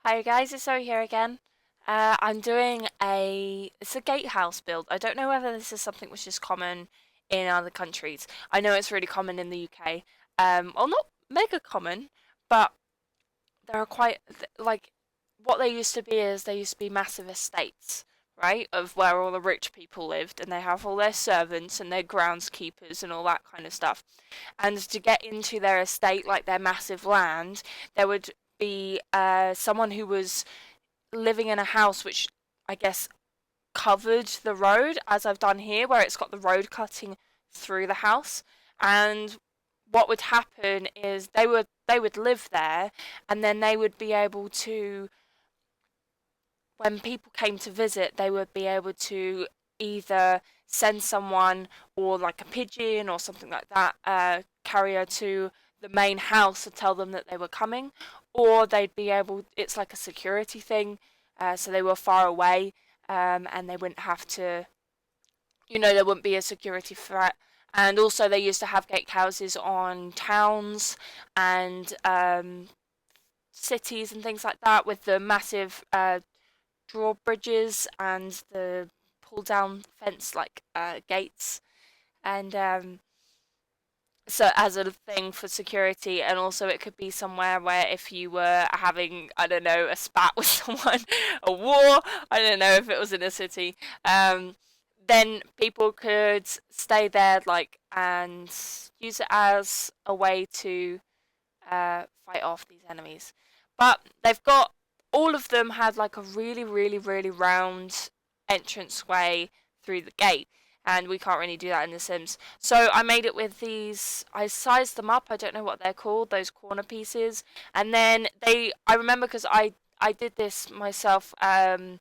Hi guys, it's Zoe here again. I'm doing it's a gatehouse build. I don't know whether this is something which is common in other countries. I know it's really common in the UK. Well, not mega common, but there are quite like what they used to be is they used to be massive estates, right? Of where all the rich people lived, and they have all their servants and their groundskeepers and all that kind of stuff. And to get into their estate, like their massive land, there would be someone who was living in a house which I guess covered the road, as I've done here, where it's got the road cutting through the house. And what would happen is they would live there, and then they would be able to, when people came to visit, they would be able to either send someone or like a pigeon or something like that, carrier to the main house to tell them that they were coming, or they'd be able, it's like a security thing, so they were far away, and they wouldn't have to, there wouldn't be a security threat. And also, they used to have gatehouses on towns and cities and things like that with the massive drawbridges and the pull down fence like gates, and so as a thing for security. And also it could be somewhere where if you were having, I don't know, a spat with someone, a war, I don't know if it was in a city, then people could stay there, like, and use it as a way to fight off these enemies. But they've got, all of them had like a really, really, really round entrance way through the gate. And we can't really do that in The Sims. So I made it with these, I sized them up, I don't know what they're called, those corner pieces. And then I remember because I did this myself, off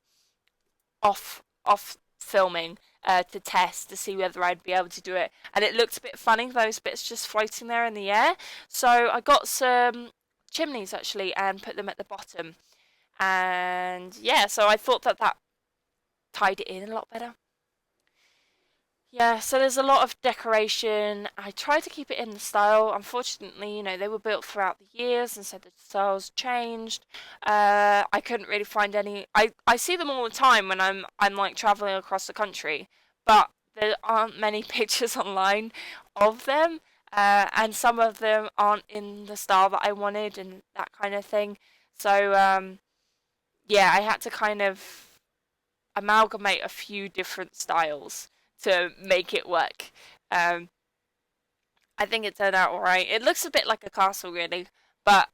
filming, to test to see whether I'd be able to do it, and it looked a bit funny, those bits just floating there in the air. So I got some chimneys actually and put them at the bottom, and yeah, so I thought that that tied it in a lot better. Yeah, so there's a lot of decoration. I tried to keep it in the style. Unfortunately, they were built throughout the years, and so the styles changed. I couldn't really find any. I see them all the time when I'm like traveling across the country, but there aren't many pictures online of them, and some of them aren't in the style that I wanted and that kind of thing. So yeah, I had to kind of amalgamate a few different styles to make it work. Um, I think it turned out alright. It looks a bit like a castle, really, but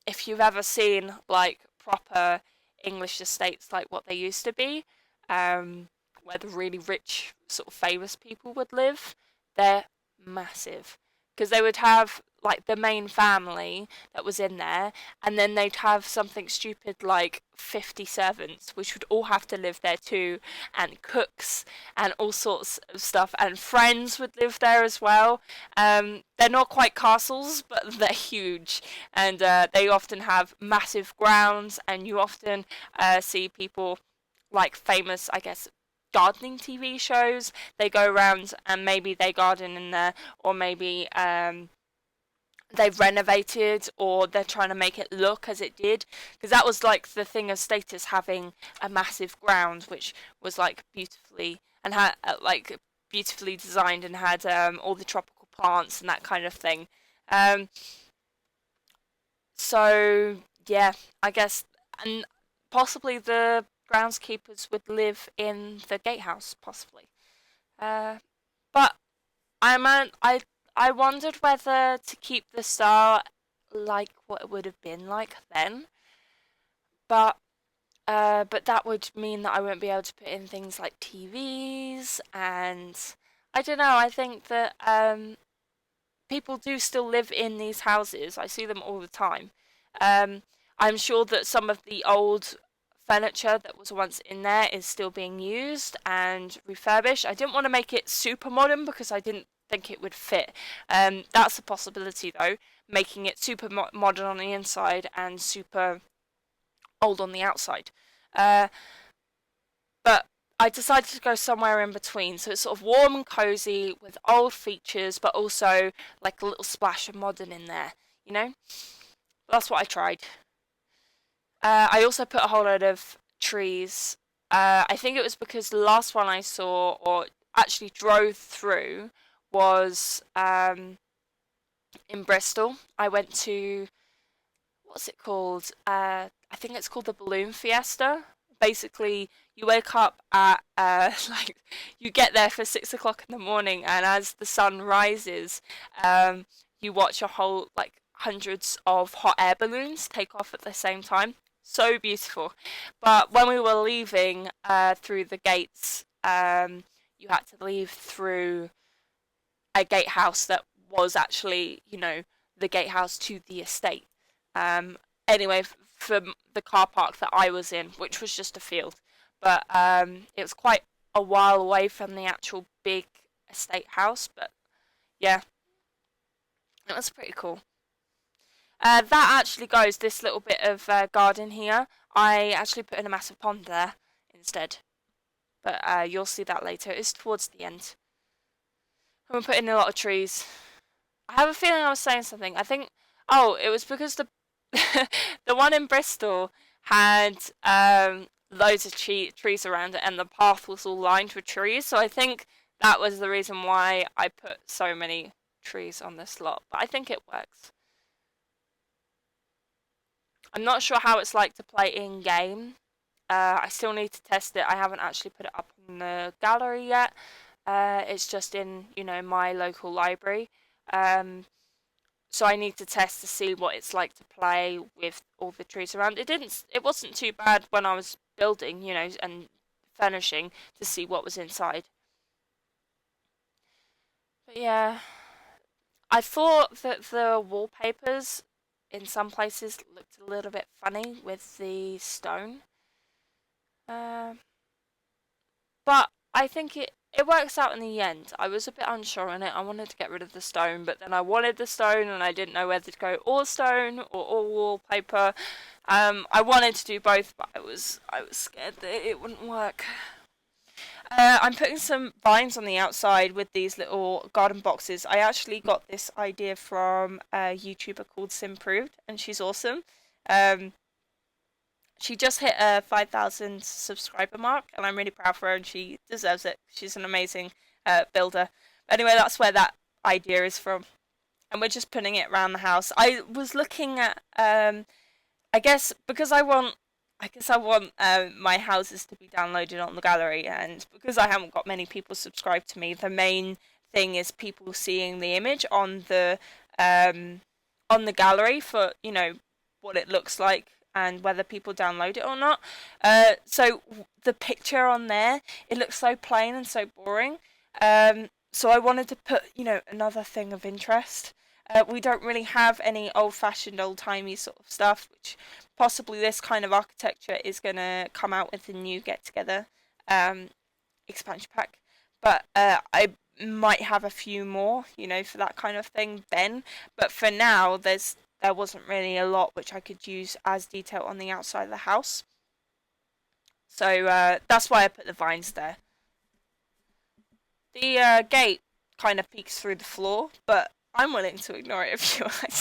if you've ever seen like proper English estates like what they used to be, where the really rich, sort of famous people would live, they're massive. Because they would have like the main family that was in there, and then they'd have something stupid like 50 servants, which would all have to live there too, and cooks, and all sorts of stuff, and friends would live there as well. They're not quite castles, but they're huge, and they often have massive grounds, and you often see people like famous, I guess, gardening TV shows. They go around and maybe they garden in there, or maybe they've renovated, or they're trying to make it look as it did, because that was like the thing of status, having a massive ground which was like beautifully and had like beautifully designed, and had all the tropical plants and that kind of thing. um so yeah, I guess, and possibly the groundskeepers would live in the gatehouse, possibly. uh but I wondered whether to keep the style like what it would have been like then, but but that would mean that I won't be able to put in things like TVs, and I don't know. I think that people do still live in these houses. I see them all the time. Um, I'm sure that some of the old furniture that was once in there is still being used and refurbished. I didn't want to make it super modern because I didn't think it would fit. That's a possibility though, making it super modern on the inside and super old on the outside. Uh, but I decided to go somewhere in between, so it's sort of warm and cozy with old features, but also like a little splash of modern in there. You know, that's what I tried. I also put a whole load of trees. I think it was because the last one I saw, or actually drove through, was in Bristol. I went to, what's it called? I think it's called the Balloon Fiesta. Basically, you wake up at like you get there for 6 o'clock in the morning, and as the sun rises, you watch a whole like hundreds of hot air balloons take off at the same time. So beautiful. But when we were leaving through the gates, you had to leave through a gatehouse that was actually, the gatehouse to the estate. Um, anyway, from the car park that I was in, which was just a field, but it was quite a while away from the actual big estate house. But yeah, it was pretty cool. That actually goes, this little bit of garden here. I actually put in a massive pond there instead, but you'll see that later. It's towards the end. And we're putting in a lot of trees. I have a feeling I was saying something. I think, oh, it was because the the one in Bristol had loads of trees around it, and the path was all lined with trees. So I think that was the reason why I put so many trees on this lot. But I think it works. I'm not sure how it's like to play in game. I still need to test it. I haven't actually put it up in the gallery yet. It's just in, my local library. Um, so I need to test to see what it's like to play with all the trees around. It wasn't too bad when I was building, and furnishing to see what was inside. But yeah, I thought that the wallpapers in some places looked a little bit funny with the stone. Uh, but I think it works out in the end. I was a bit unsure on it. I wanted to get rid of the stone, but then I wanted the stone and I didn't know whether to go all stone or all wallpaper. I wanted to do both, but I was scared that it wouldn't work. I'm putting some vines on the outside with these little garden boxes. I actually got this idea from a YouTuber called Simproved, and she's awesome. Um, she just hit a 5,000 subscriber mark, and I'm really proud for her, and she deserves it. She's an amazing builder. Anyway, that's where that idea is from, and we're just putting it around the house. I was looking at, I guess because I want my houses to be downloaded on the gallery, and because I haven't got many people subscribed to me, the main thing is people seeing the image um, on the gallery for what it looks like and whether people download it or not. So the picture on there, it looks so plain and so boring. So I wanted to put another thing of interest. We don't really have any old-fashioned, old-timey sort of stuff, which possibly this kind of architecture is going to come out with a new get-together um, expansion pack. But I might have a few more, for that kind of thing then. But for now, there wasn't really a lot which I could use as detail on the outside of the house. So that's why I put the vines there. The gate kind of peeks through the floor, but I'm willing to ignore it if you like.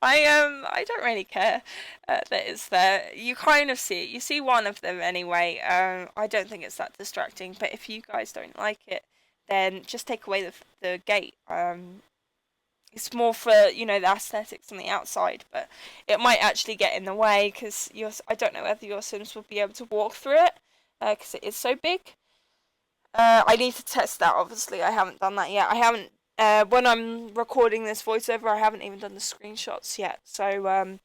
I don't really care that it's there. You kind of see it. You see one of them anyway. I don't think it's that distracting. But if you guys don't like it, then just take away the gate. It's more for the aesthetics on the outside, but it might actually get in the way because I don't know whether your Sims will be able to walk through it because it is so big. I need to test that. Obviously, I haven't done that yet. I haven't. When I'm recording this voiceover, I haven't even done the screenshots yet. So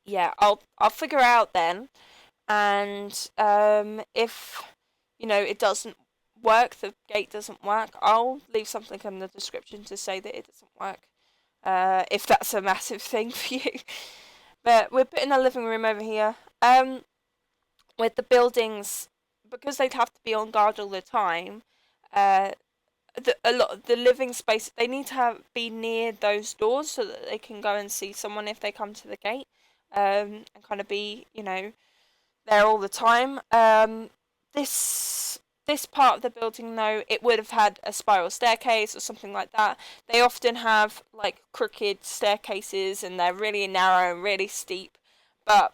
yeah, I'll figure out then. And if it doesn't work, the gate doesn't work, I'll leave something in the description to say that it doesn't work. If that's a massive thing for you. But we're putting a living room over here. With the buildings, because they'd have to be on guard all the time. Uh, a lot of the living space, they need to be near those doors so that they can go and see someone if they come to the gate, and kind of be there all the time. This part of the building, though, it would have had a spiral staircase or something like that. They often have like crooked staircases, and they're really narrow and really steep. but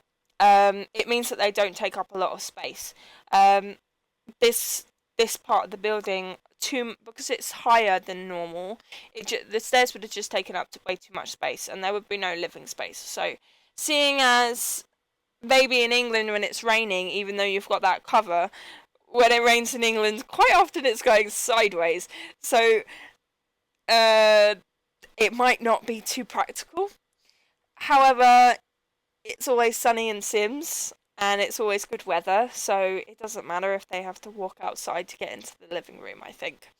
it means that they don't take up a lot of space. Um, this this part of the building, because it's higher than normal, the stairs would have just taken up way too much space, and there would be no living space. So, seeing as maybe in England when it's raining, even though you've got that cover, when it rains in England, quite often it's going sideways. So, uh, it might not be too practical. However, it's always sunny in Sims, and it's always good weather, so it doesn't matter if they have to walk outside to get into the living room, I think.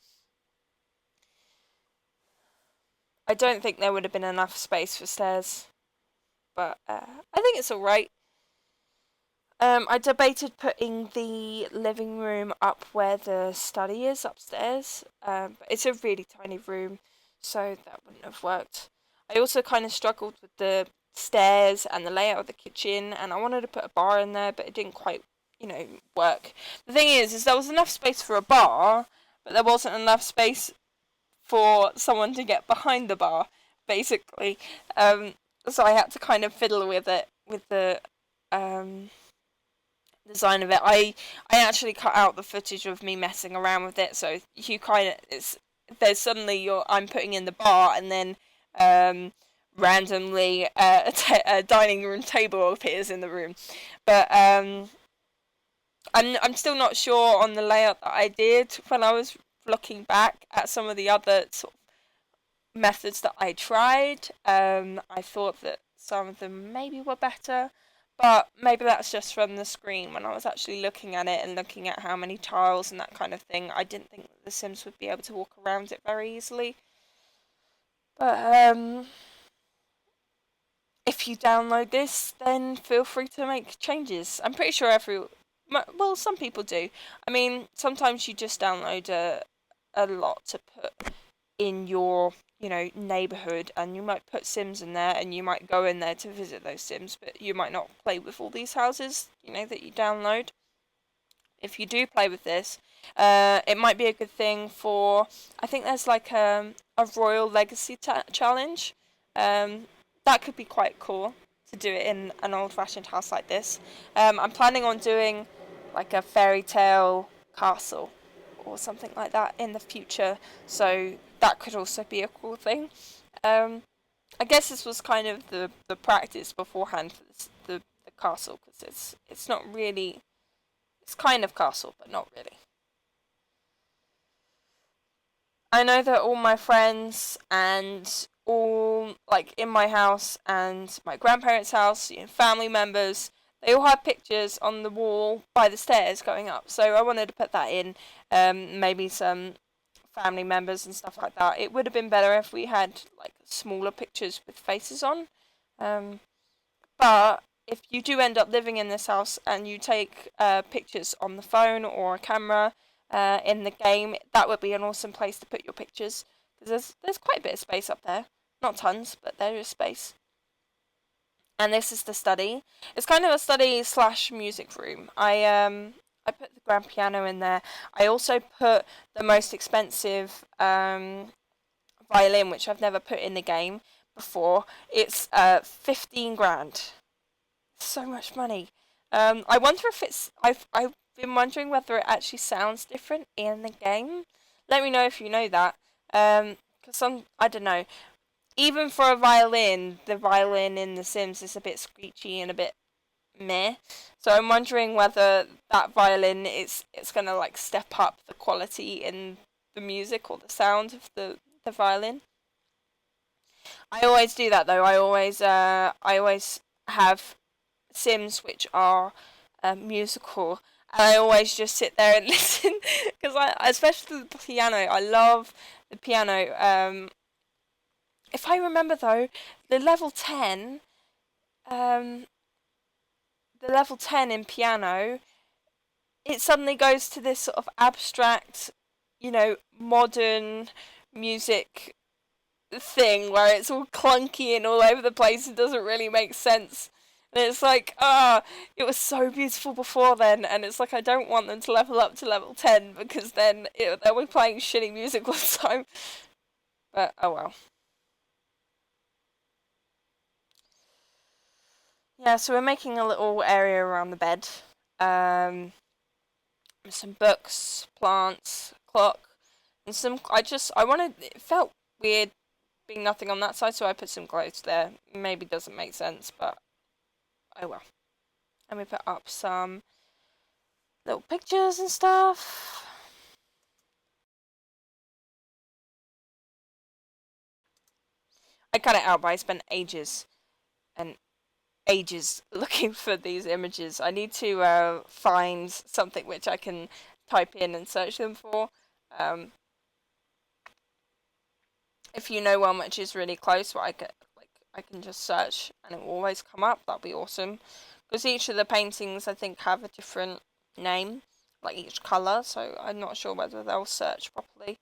I don't think there would have been enough space for stairs, but I think it's alright. I debated putting the living room up where the study is upstairs, but it's a really tiny room, so that wouldn't have worked. I also kind of struggled with the stairs and the layout of the kitchen, and I wanted to put a bar in there, but it didn't quite, work. The thing is there was enough space for a bar, but there wasn't enough space for someone to get behind the bar, basically. So I had to kind of fiddle with it, with the um, design of it. I actually cut out the footage of me messing around with it, so you kind of there's suddenly I'm putting in the bar, and then randomly a dining room table appears in the room, but I'm still not sure on the layout that I did when I was looking back at some of the other sort of methods that I tried. I thought that some of them maybe were better, but maybe that's just from the screen. When I was actually looking at it and looking at how many tiles and that kind of thing, I didn't think that the Sims would be able to walk around it very easily. But if you download this, then feel free to make changes. I'm pretty sure well, some people do. I mean, sometimes you just download a lot to put in your neighborhood, and you might put Sims in there, and you might go in there to visit those Sims, but you might not play with all these houses that you download. If you do play with this, it might be a good thing for, I think there's like a royal legacy challenge. That could be quite cool to do it in an old-fashioned house like this. I'm planning on doing like a fairy tale castle or something like that in the future, so that could also be a cool thing. Um, I guess this was kind of the practice beforehand for the castle, because it's not really, it's kind of castle but not really. I know that all my friends and all like in my house and my grandparents' house, family members, they all have pictures on the wall by the stairs going up. So I wanted to put that in, maybe some family members and stuff like that. It would have been better if we had like smaller pictures with faces on. Um, but if you do end up living in this house and you take pictures on the phone or a camera in the game, that would be an awesome place to put your pictures, because there's quite a bit of space up there. Not tons, but there is space. And this is the study. It's kind of a study slash music room. I put the grand piano in there. I also put the most expensive violin, which I've never put in the game before. It's 15 grand. So much money. I wonder if I've been wondering whether it actually sounds different in the game. Let me know if you know that. Because I don't know. Even for a violin, the violin in The Sims is a bit screechy and a bit meh. So I'm wondering whether that violin it's gonna like step up the quality in the music or the sound of the violin. I always do that though. I always have Sims which are musical, and I always just sit there and listen, because especially the piano, I love the piano. If I remember though, the level 10, um, the level 10 in piano, it suddenly goes to this sort of abstract, modern music thing where it's all clunky and all over the place and doesn't really make sense. And it's like, it was so beautiful before then, and it's like I don't want them to level up to level 10, because then they'll be playing shitty music all the time. But oh well. Yeah, so we're making a little area around the bed. Some books, plants, clock, and some. I wanted. It felt weird being nothing on that side, so I put some clothes there. Maybe doesn't make sense, but oh well. And we put up some little pictures and stuff. I cut it out, but I spent ages and ages looking for these images. I need to find something which I can type in and search them for. Um, if you know one which is really close, where I can just search and it will always come up. That'd be awesome. Because each of the paintings I think have a different name, like each colour. So I'm not sure whether they'll search properly.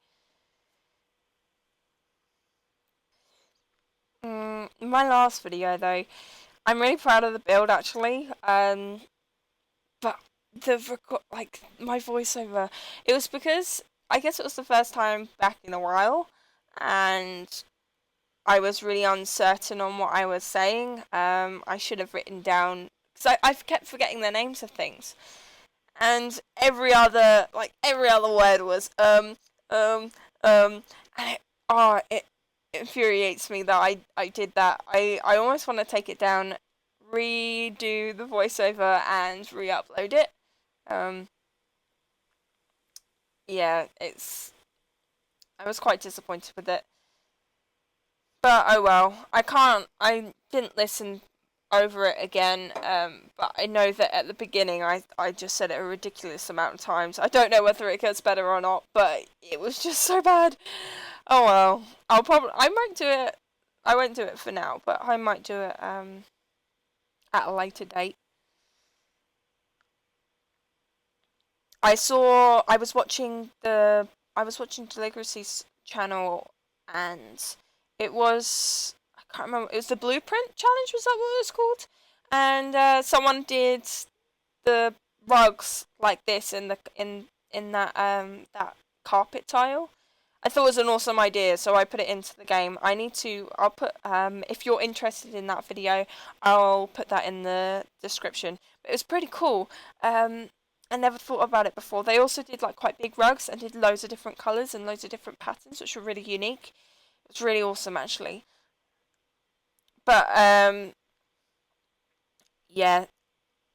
My last video though, I'm really proud of the build actually. But my voiceover, it was because I guess it was the first time back in a while, and I was really uncertain on what I was saying. I should have written down because I've kept forgetting the names of things, and every other word was and it infuriates me that I did that. I almost want to take it down, redo the voiceover, and re-upload it. Um, yeah, I was quite disappointed with it. But oh well, I didn't listen over it again, but I know that at the beginning I just said it a ridiculous amount of times. I don't know whether it gets better or not, but it was just so bad. Oh well, I might do it. I won't do it for now, but I might do it at a later date. I was watching Deligracy's channel, and it was I can't remember. It was the Blueprint Challenge. Was that what it was called? And someone did the rugs like this in that carpet tile. I thought it was an awesome idea, so I put it into the game. I'll put, if you're interested in that video, I'll put that in the description. But it was pretty cool. I never thought about it before. They also did like quite big rugs and did loads of different colours and loads of different patterns, which were really unique. It's really awesome, actually. But yeah,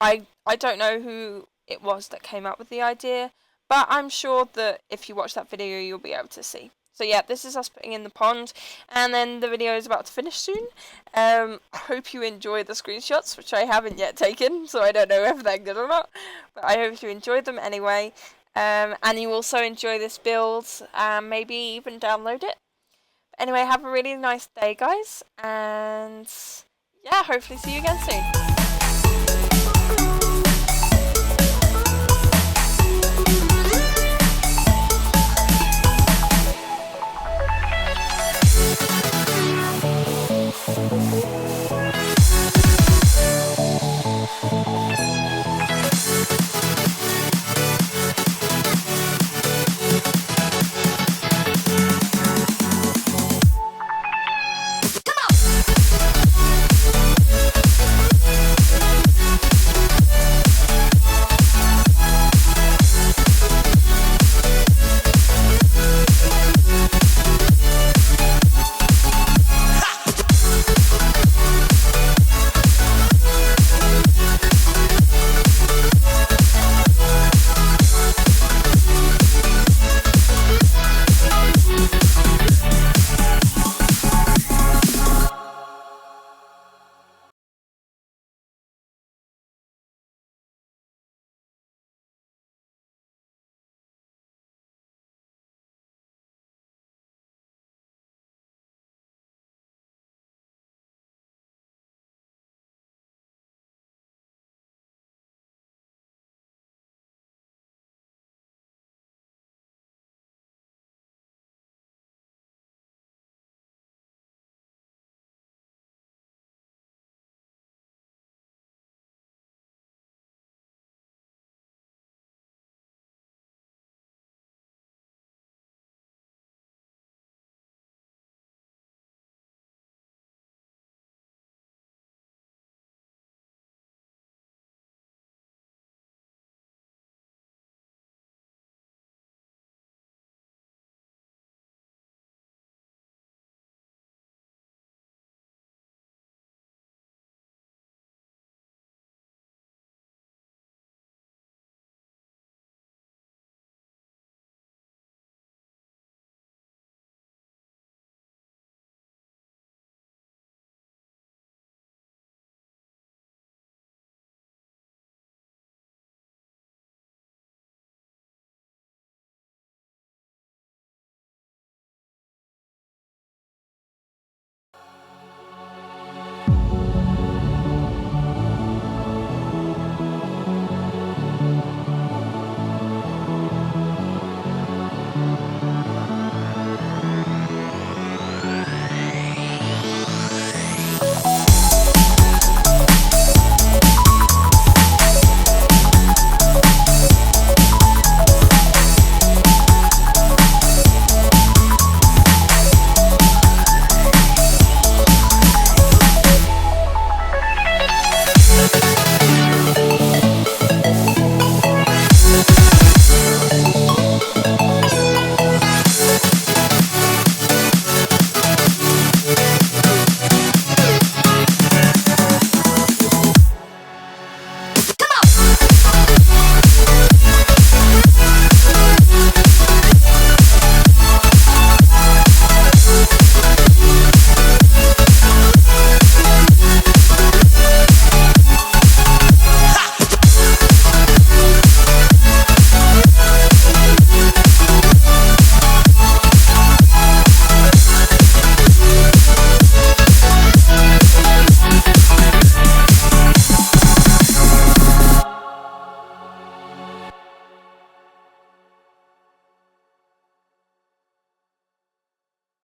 I don't know who it was that came up with the idea, but I'm sure that if you watch that video, you'll be able to see. So yeah, this is us putting in the pond, and then the video is about to finish soon. I hope you enjoy the screenshots, which I haven't yet taken, so I don't know if they're good or not. But I hope you enjoyed them anyway, and you also enjoy this build, and maybe even download it. But anyway, have a really nice day, guys, and yeah, hopefully see you again soon.